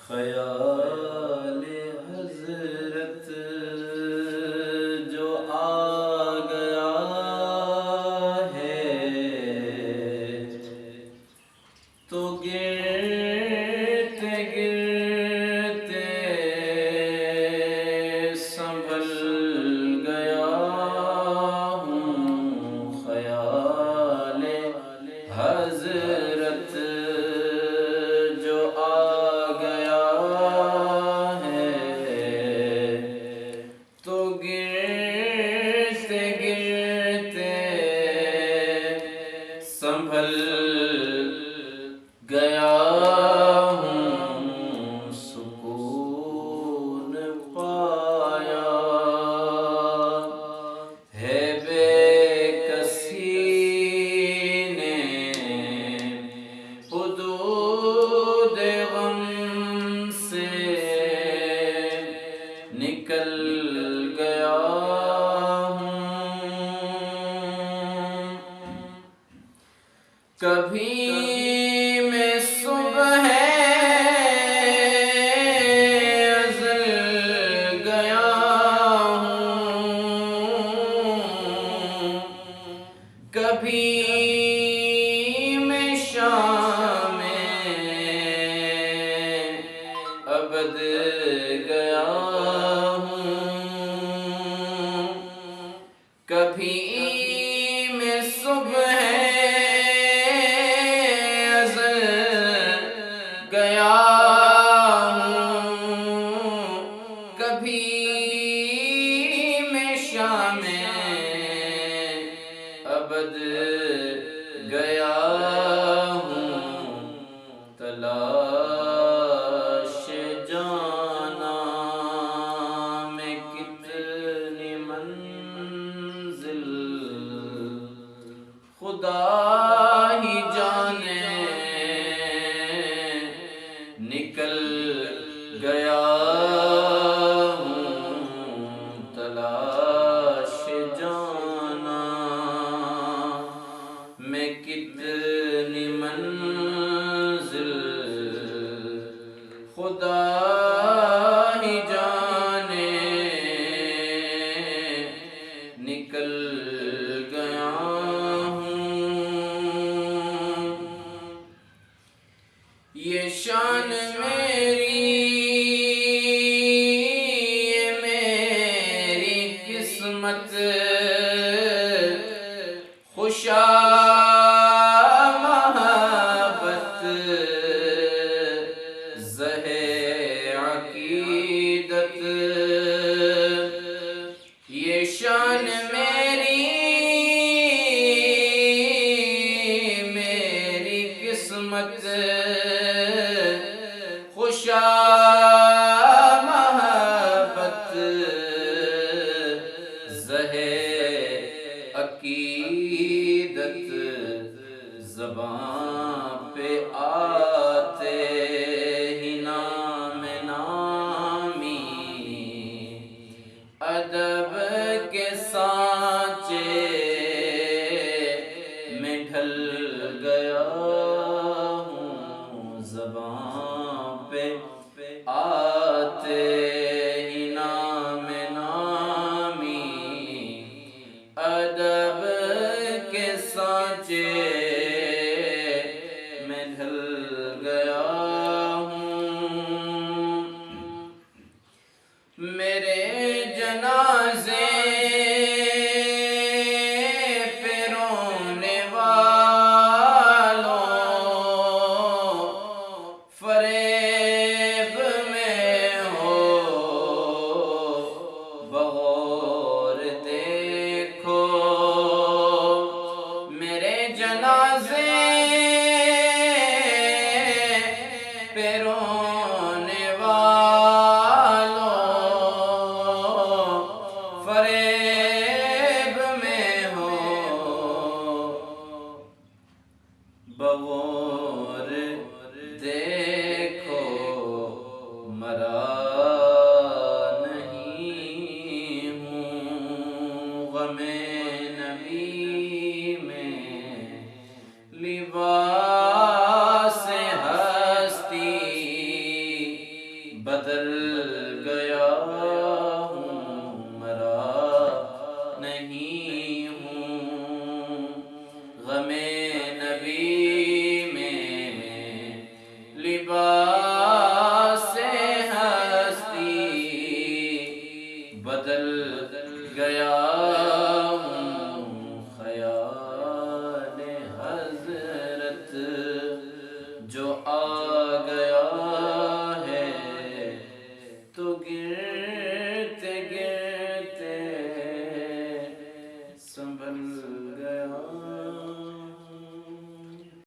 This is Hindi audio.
ख़याल हज़रत जो आ गया है तो गिरते गिरते संभल गया हूँ। ख़याल हज़रत जो आ गया है तो गिरते गिरते संभल गया हूँ। सुकून पाया है बेकसी ने हुदूद गम से निकल गया हूँ। कभी मैं सुबह अज़ल गया हूँ, कभी मैं शाम अबद गया हूँ, कभी मैं सुबह गया हूँ, कभी मैं शाम अबद गया हूँ। तलाश जाना में कितनी मंजिल खुदा ही जाने निकल गया हूँ। तलाश जाना मैं कितनी मंजिल खुदा ही जाने निकल गया हूँ। ये शान मेरी ये मेरी किस्मत खुशा महब्बत ज़हे अक़ीदत। ये शान मेरी किस्मत खुशा महब्बत ज़हे अक़ीदत। ज़बां पे आते ही नाम नामी अदब के सांचे में ढल गया हूँ। ज़बां पे आते ही नाम नामी अदब के सांचे में ढल गया हूँ। मेरे जनाज़े पे रोने वालों फरेब में हो बग़ौर देखो। मेरे जनाज़े पे रोने वालों फरेब में हो बग़ौर देखो। मरा